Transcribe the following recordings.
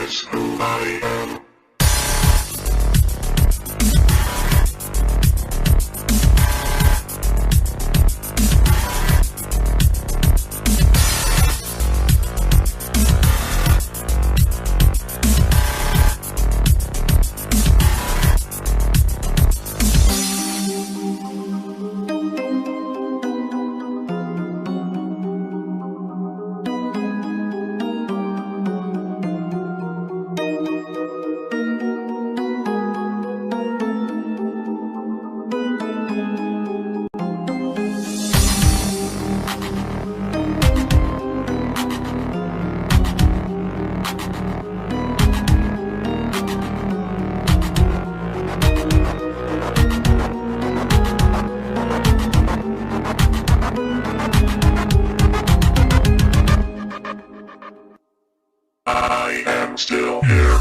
is who I am. I am still here.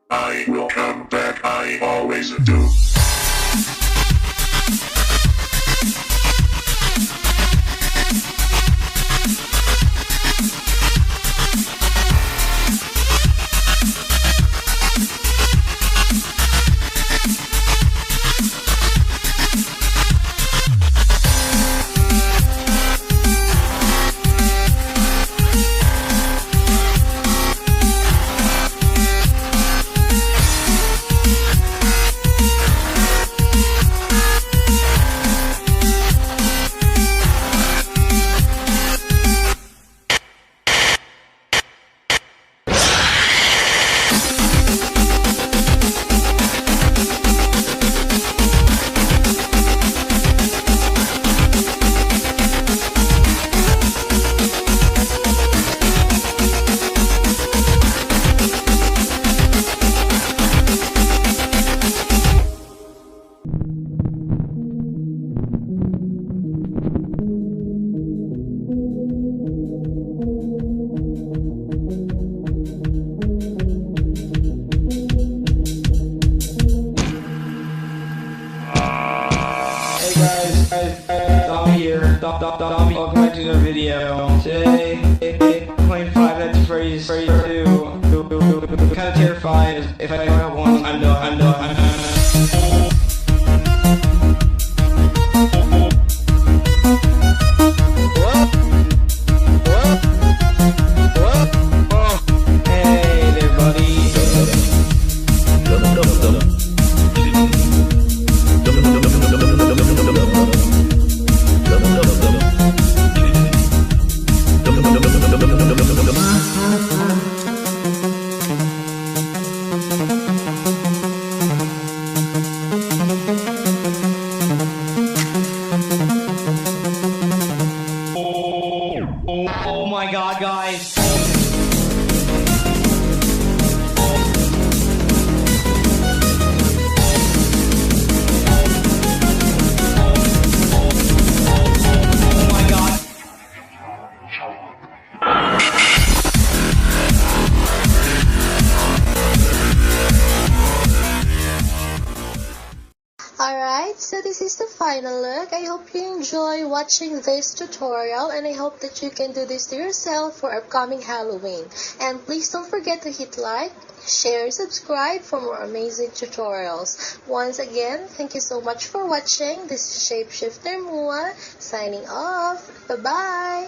I will come back, I always do. Tommy here. Tommy, welcome back to the video. Today, playing 5 Nights at Freddy's 2. Kind of terrified. If I don't have one, I'm done. Hey there, buddy. Oh my god, guys. Oh my god. Alright, so this is the final look. I hope you enjoy watching this tutorial, and I hope that you can do this to yourself for upcoming Halloween. And please don't forget to hit like, share, subscribe for more amazing tutorials. Once again, thank you so much for watching. This is Shapeshifter Mua signing off. Bye-bye!